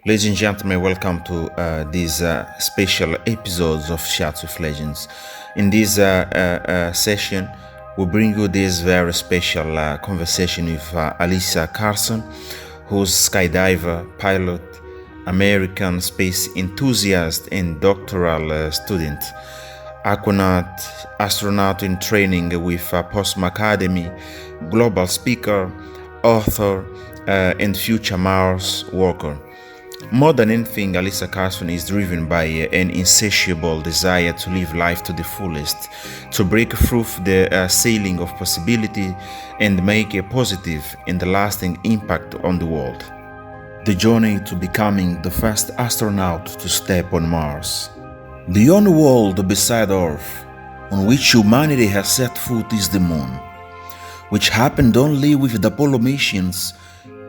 Ladies and gentlemen, welcome to these special episodes of Chats with Legends. In this session, we bring you this very special conversation with Alyssa Carson, who's skydiver, pilot, American space enthusiast, and doctoral student. Astronaut in training with Postma Academy, global speaker, author, and future Mars worker. More than anything, Alyssa Carson is driven by an insatiable desire to live life to the fullest, to break through the ceiling of possibility and make a positive and lasting impact on the world. The journey to becoming the first astronaut to step on Mars. The only world beside Earth on which humanity has set foot is the Moon, which happened only with the Apollo missions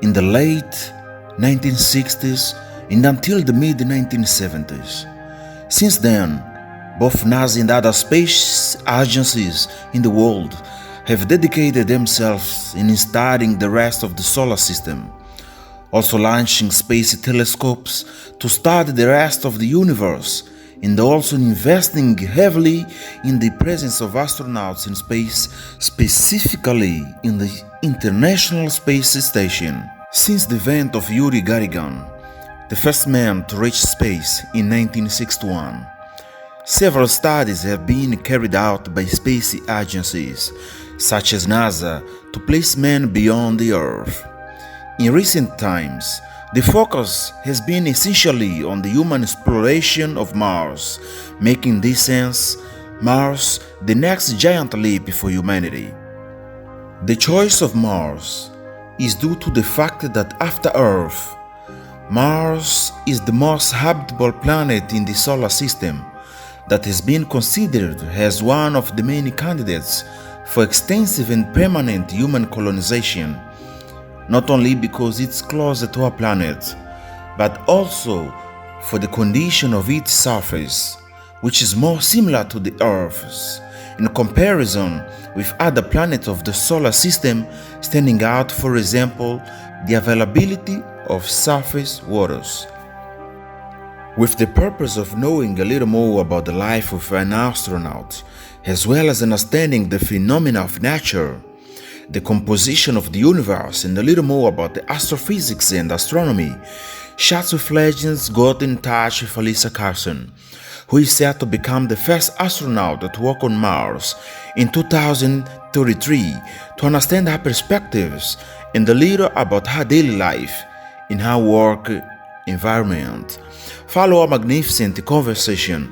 in the late 1960s and until the mid-1970s. Since then, both NASA and other space agencies in the world have dedicated themselves in studying the rest of the solar system, also launching space telescopes to study the rest of the universe, and also investing heavily in the presence of astronauts in space, specifically in the International Space Station. Since the event of Yuri Gagarin, the first man to reach space in 1961, several studies have been carried out by space agencies, such as NASA, to place men beyond the Earth. In recent times, the focus has been essentially on the human exploration of Mars, making in this sense Mars the next giant leap for humanity. The choice of Mars is due to the fact that after Earth, Mars is the most habitable planet in the solar system that has been considered as one of the many candidates for extensive and permanent human colonization, not only because it's closer to our planet, but also for the condition of its surface, which is more similar to the Earth's, in comparison with other planets of the solar system, standing out, for example, the availability of surface waters. With the purpose of knowing a little more about the life of an astronaut, as well as understanding the phenomena of nature, the composition of the universe, and a little more about the astrophysics and astronomy, Chats with Legends got in touch with Alyssa Carson, who is set to become the first astronaut to walk on Mars in 2033, to understand her perspectives and a little about her daily life in her work environment. Follow a magnificent conversation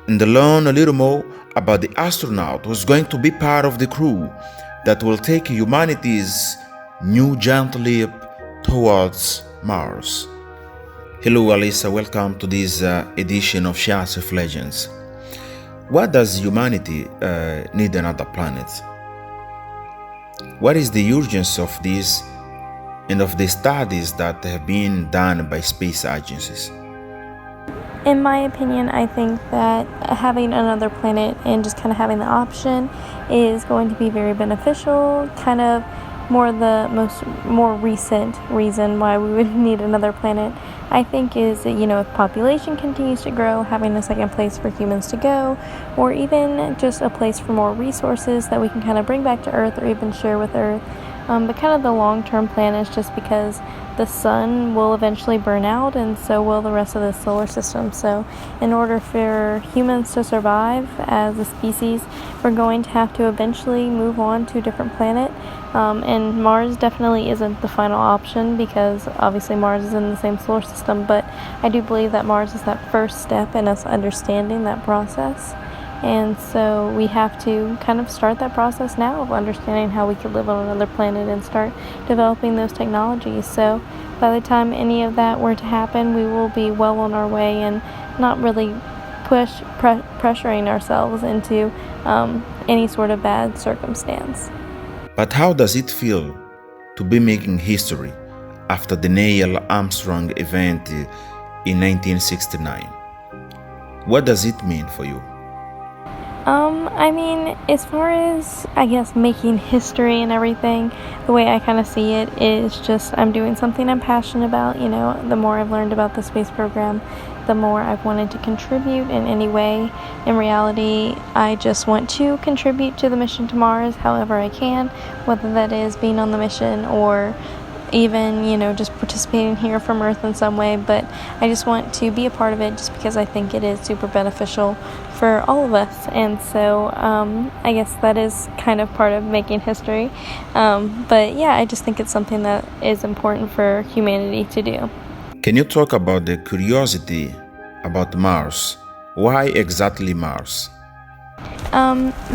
and learn a little more about the astronaut who's going to be part of the crew that will take humanity's new giant leap towards Mars. Hello Alyssa, welcome to this edition of Chats with Legends. Why does humanity need another planet? What is the urgency of this and of the studies that have been done by space agencies? In my opinion, I think that having another planet and just kind of having the option is going to be very beneficial. Kind of more recent reason why we would need another planet, I think, is that, if population continues to grow, having a second place for humans to go, or even just a place for more resources that we can kind of bring back to Earth or even share with Earth. But kind of the long-term plan is just because the sun will eventually burn out, and so will the rest of the solar system. So in order for humans to survive as a species, we're going to have to eventually move on to a different planet. And Mars definitely isn't the final option, because obviously Mars is in the same solar system, but I do believe that Mars is that first step in us understanding that process. And so we have to kind of start that process now of understanding how we could live on another planet and start developing those technologies. So by the time any of that were to happen, we will be well on our way and not really pressuring ourselves into any sort of bad circumstance. But how does it feel to be making history after the Neil Armstrong event in 1969? What does it mean for you? I mean, as far as, I guess, making history and everything, the way I kind of see it is just I'm doing something I'm passionate about. You know, the more I've learned about the space program, the more I've wanted to contribute in any way. In reality, I just want to contribute to the mission to Mars however I can, whether that is being on the mission or even, you know, just participating here from Earth in some way. But I just want to be a part of it just because I think it is super beneficial for all of us. And so I guess that is kind of part of making history. But yeah, I just think it's something that is important for humanity to do. Can you talk about the curiosity about Mars? Why exactly Mars?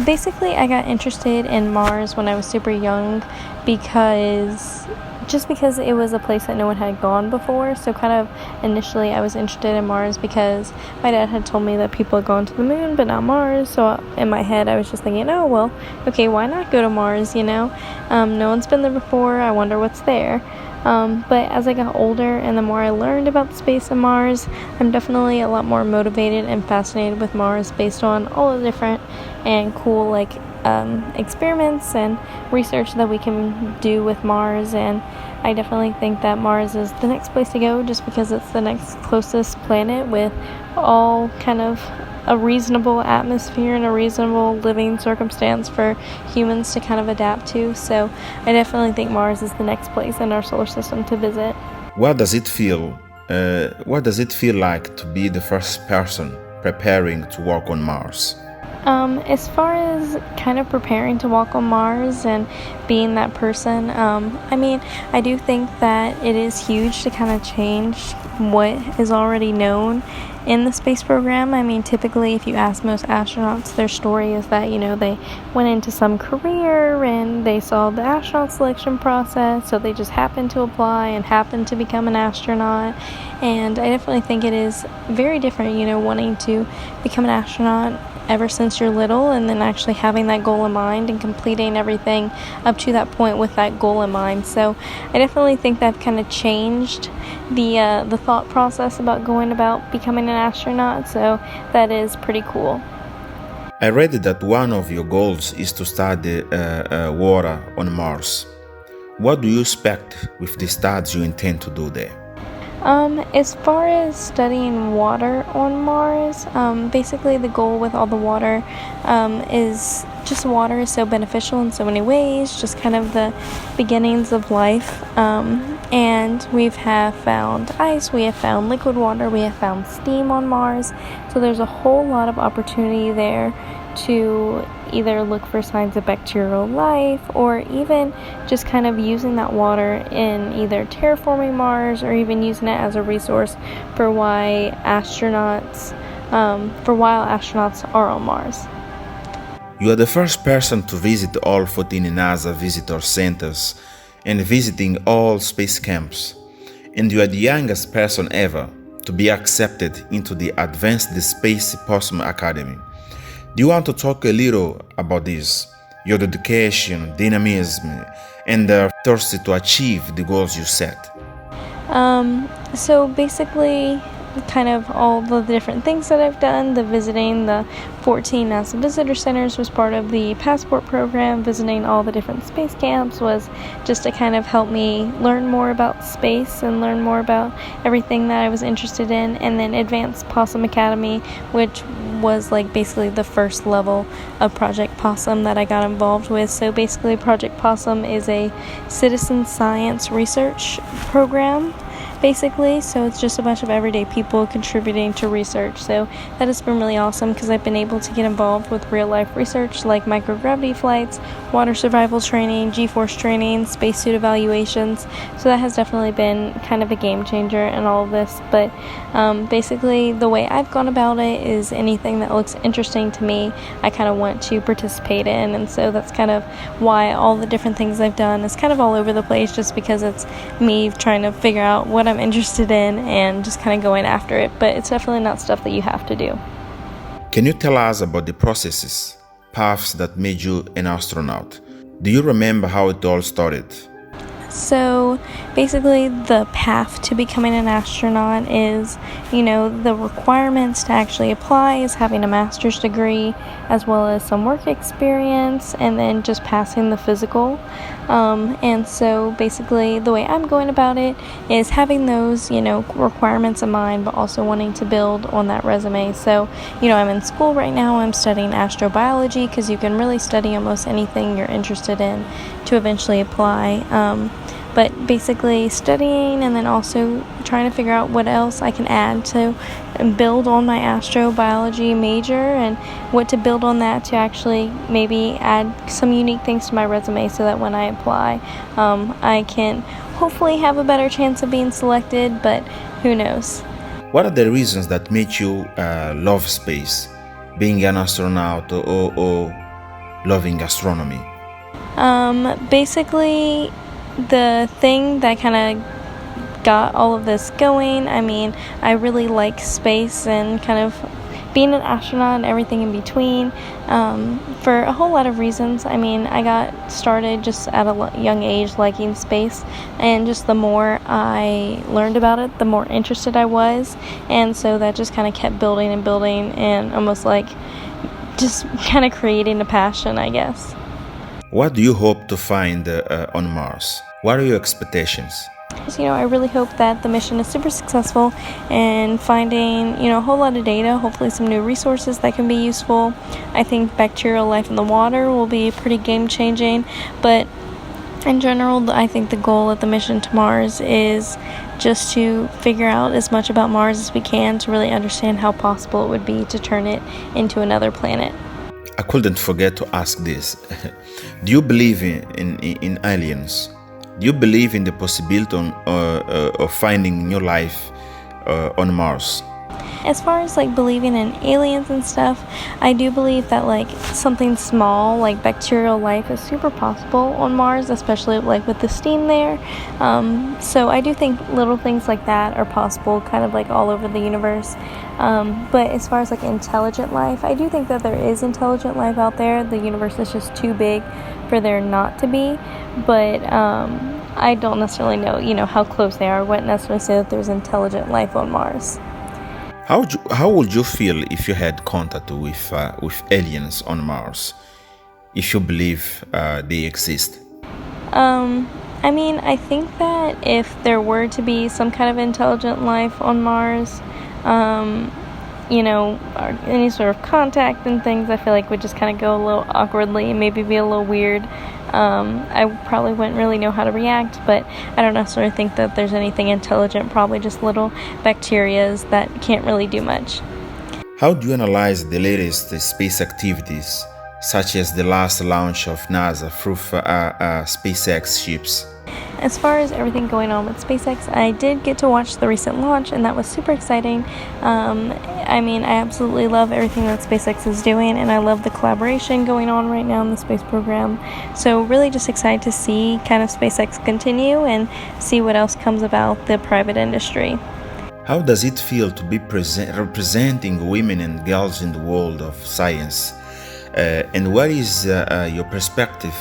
Basically, I got interested in Mars when I was super young because it was a place that no one had gone before. So kind of initially I was interested in Mars because my dad had told me that people had gone to the moon but not Mars. So in my head I was just thinking, oh well, okay, why not go to Mars, you know? No one's been there before, I wonder what's there. But as I got older and the more I learned about the space of Mars, I'm definitely a lot more motivated and fascinated with Mars based on all the different and cool experiments and research that we can do with Mars. And I definitely think that Mars is the next place to go just because it's the next closest planet with all kind of a reasonable atmosphere and a reasonable living circumstance for humans to kind of adapt to. So I definitely think Mars is the next place in our solar system to visit. What does it feel? What does it feel like to be the first person preparing to walk on Mars? As far as kind of preparing to walk on Mars and being that person, I mean, I do think that it is huge to kind of change what is already known in the space program. I mean, typically, if you ask most astronauts, their story is that, you know, they went into some career and they saw the astronaut selection process, so they just happened to apply and happened to become an astronaut. And I definitely think it is very different, you know, wanting to become an astronaut ever since you're little and then actually having that goal in mind and completing everything up to that point with that goal in mind. So I definitely think that kind of changed the thought process about going about becoming an astronaut. So that is pretty cool. I read that one of your goals is to study water on Mars. What do you expect with the studies you intend to do there? As far as studying water on Mars, basically the goal with all the water is just water is so beneficial in so many ways, just kind of the beginnings of life. And we have found ice, we have found liquid water, we have found steam on Mars. So there's a whole lot of opportunity there to either look for signs of bacterial life or even just kind of using that water in either terraforming Mars or even using it as a resource for while astronauts are on Mars. You are the first person to visit all 14 NASA visitor centers and visiting all space camps, and you are the youngest person ever to be accepted into the Advanced Space Possum Academy. Do you want to talk a little about this, your dedication, dynamism, and the thirst to achieve the goals you set? So basically, kind of all the different things that I've done, the visiting the 14 NASA visitor centers was part of the passport program. Visiting all the different space camps was just to kind of help me learn more about space and learn more about everything that I was interested in. And then Advanced Possum Academy, which was like basically the first level of Project Possum that I got involved with. So basically Project Possum is a citizen science research program, basically, so it's just a bunch of everyday people contributing to research. So that has been really awesome because I've been able to get involved with real life research like microgravity flights, water survival training, G-force training, spacesuit evaluations. So that has definitely been kind of a game changer in all of this. But basically the way I've gone about it is anything that looks interesting to me I kind of want to participate in, and so that's kind of why all the different things I've done is kind of all over the place, just because it's me trying to figure out what I'm interested in and just kind of going after it. But it's definitely not stuff that you have to do. Can you tell us about the processes, paths that made you an astronaut? Do you remember how it all started? So basically, the path to becoming an astronaut is, the requirements to actually apply is having a master's degree as well as some work experience and then just passing the physical. And so basically, the way I'm going about it is having those, requirements in mind, but also wanting to build on that resume. So, I'm in school right now. I'm studying astrobiology because you can really study almost anything you're interested in to eventually apply. But basically studying and then also trying to figure out what else I can add to build on my astrobiology major and what to build on that to actually maybe add some unique things to my resume so that when I apply, I can hopefully have a better chance of being selected, but who knows. What are the reasons that made you love space, being an astronaut or loving astronomy? Basically, the thing that kind of got all of this going, I really like space and kind of being an astronaut and everything in between, for a whole lot of reasons. I got started just at a young age liking space, and just the more I learned about it, the more interested I was, and so that just kind of kept building and building and almost like just kind of creating a passion, I guess. What do you hope to find on Mars? What are your expectations? I really hope that the mission is super successful and finding, a whole lot of data, hopefully some new resources that can be useful. I think bacterial life in the water will be pretty game-changing, but in general, I think the goal of the mission to Mars is just to figure out as much about Mars as we can to really understand how possible it would be to turn it into another planet. I couldn't forget to ask this. Do you believe in aliens? Do you believe in the possibility of finding new life on Mars? As far as believing in aliens and stuff, I do believe that something small like bacterial life is super possible on Mars, especially with the steam there. So I do think little things like that are possible kind of all over the universe. But as far as intelligent life, I do think that there is intelligent life out there. The universe is just too big for there not to be. But I don't necessarily know, how close they are. I wouldn't necessarily say that there's intelligent life on Mars. How would you feel if you had contact with aliens on Mars, if you believe they exist? I think that if there were to be some kind of intelligent life on Mars, any sort of contact and things, I feel would just kind of go a little awkwardly and maybe be a little weird. I probably wouldn't really know how to react, but I don't necessarily think that there's anything intelligent, probably just little bacterias that can't really do much. How do you analyze the latest space activities, such as the last launch of NASA through SpaceX ships? As far as everything going on with SpaceX, I did get to watch the recent launch, and that was super exciting. I absolutely love everything that SpaceX is doing, and I love the collaboration going on right now in the space program. So really just excited to see kind of SpaceX continue and see what else comes about the private industry. How does it feel to be representing women and girls in the world of science? And what is your perspective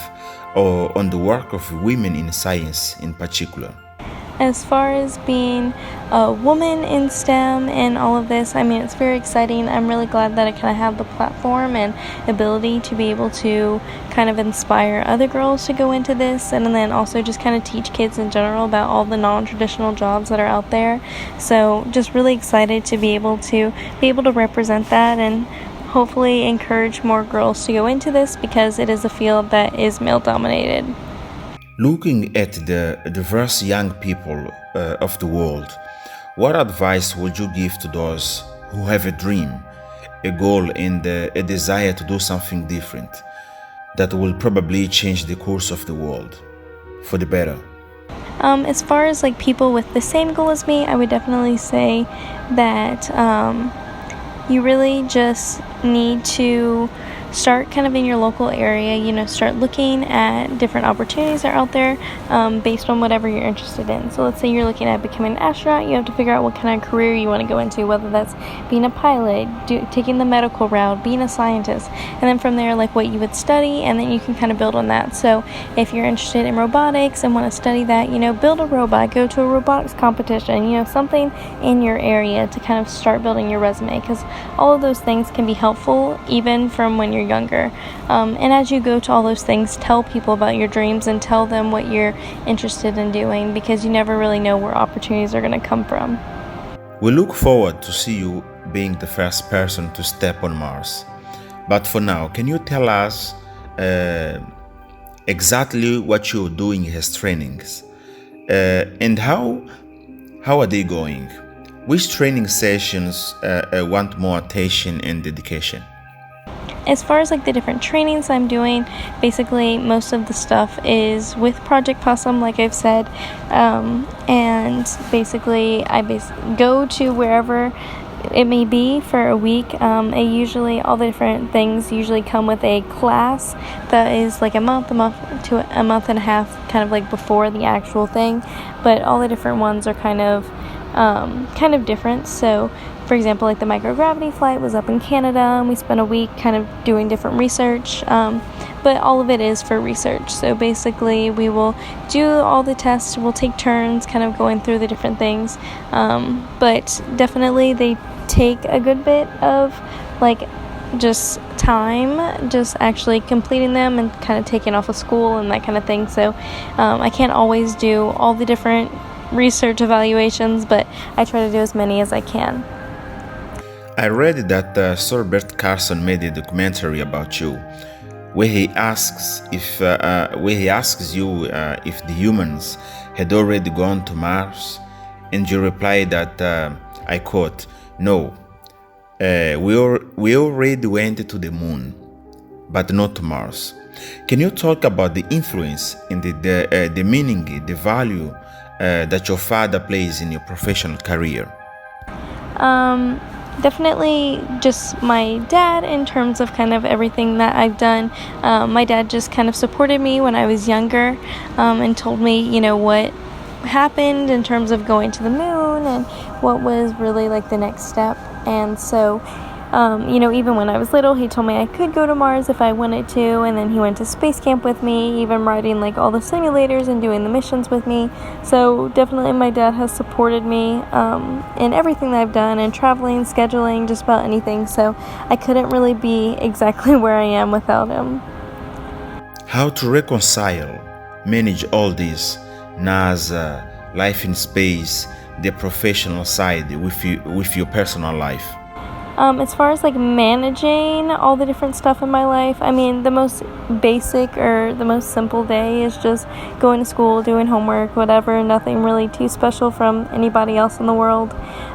on the work of women in science in particular? As far as being a woman in STEM and all of this, it's very exciting. I'm really glad that I kind of have the platform and ability to be able to kind of inspire other girls to go into this, and then also just kind of teach kids in general about all the non-traditional jobs that are out there. So just really excited to be able to represent that and hopefully encourage more girls to go into this, because it is a field that is male-dominated. Looking at the diverse young people of the world, what advice would you give to those who have a dream, a goal, and a desire to do something different that will probably change the course of the world for the better? As far as people with the same goal as me, I would definitely say that you really just need to start kind of in your local area, start looking at different opportunities that are out there based on whatever you're interested in. So let's say you're looking at becoming an astronaut, you have to figure out what kind of career you want to go into, whether that's being a pilot, taking the medical route, being a scientist, and then from there, like what you would study, and then you can kind of build on that. So if you're interested in robotics and want to study that, build a robot, go to a robotics competition, something in your area to kind of start building your resume, because all of those things can be helpful even from when you're younger. And as you go to all those things, tell people about your dreams and tell them what you're interested in doing, because you never really know where opportunities are going to come from. We look forward to see you being the first person to step on Mars. But for now, can you tell us exactly what you're doing as trainings? And how are they going? Which training sessions want more attention and dedication? As far as like the different trainings I'm doing, basically most of the stuff is with Project Possum, like I've said, and basically I go to wherever it may be for a week. All the different things usually come with a class that is like a month to a month and a half, kind of like before the actual thing, but all the different ones are kind of different. So for example, like the microgravity flight was up in Canada, and we spent a week kind of doing different research, but all of it is for research. So basically we will do all the tests, we'll take turns kind of going through the different things, but definitely they take a good bit of like just time, just actually completing them and kind of taking off of school and that kind of thing. So I can't always do all the different research evaluations, but I try to do as many as I can. I read that Sir Bert Carson made a documentary about you, where he asks you if the humans had already gone to Mars, and you reply that I quote, "No, we already went to the moon, but not to Mars." Can you talk about the influence and the meaning, the value that your father plays in your professional career? Definitely just my dad in terms of kind of everything that I've done. My dad just kind of supported me when I was younger, and told me, what happened in terms of going to the moon and what was really like the next step. And so even when I was little, he told me I could go to Mars if I wanted to, and then he went to space camp with me, even riding like all the simulators and doing the missions with me. So definitely my dad has supported me in everything that I've done, and traveling, scheduling, just about anything. So I couldn't really be exactly where I am without him. How to reconcile, manage all this, NASA, life in space, the professional side with your personal life? As far as like managing all the different stuff in my life, I mean, the most basic or the most simple day is just going to school, doing homework, whatever, nothing really too special from anybody else in the world.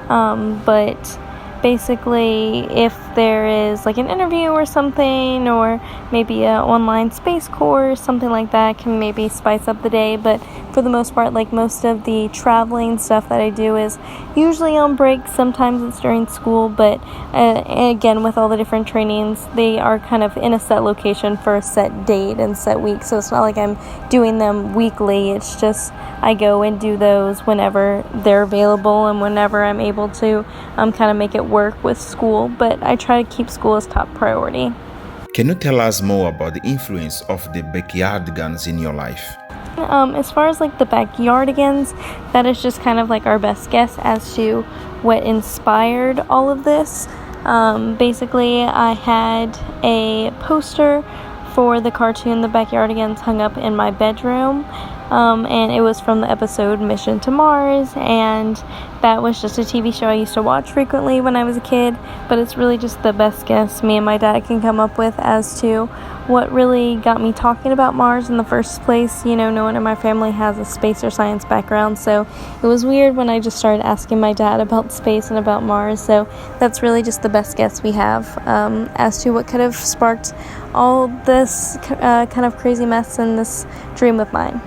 But basically, if there is like an interview or something, or maybe an online space course, something like that can maybe spice up the day. But for the most part, like most of the traveling stuff that I do is usually on breaks. Sometimes it's during school, but again, with all the different trainings, they are kind of in a set location for a set date and set week. So it's not like I'm doing them weekly. It's just I go and do those whenever they're available and whenever I'm able to kind of make it work with school. But I try to keep school as top priority. Can you tell us more about the influence of the backyardigans in your life? As far as like the backyardigans, that is just kind of like our best guess as to what inspired all of this. Basically, I had a poster for the cartoon The Backyardigans hung up in my bedroom, and it was from the episode Mission to Mars, and that was just a TV show I used to watch frequently when I was a kid. But it's really just the best guess me and my dad can come up with as to what really got me talking about Mars in the first place. No one in my family has a space or science background, so it was weird when I just started asking my dad about space and about Mars. So that's really just the best guess we have as to what could have sparked all this kind of crazy mess and this dream of mine.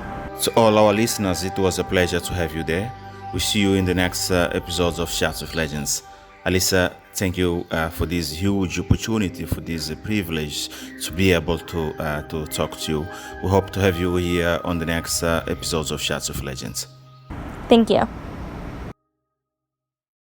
To all our listeners, it was a pleasure to have you there. We see you in the next episodes of Chats with Legends. Alyssa, Thank you for this huge opportunity, for this privilege to be able to talk to you. We hope to have you here on the next episodes of Shots of Legends. Thank you.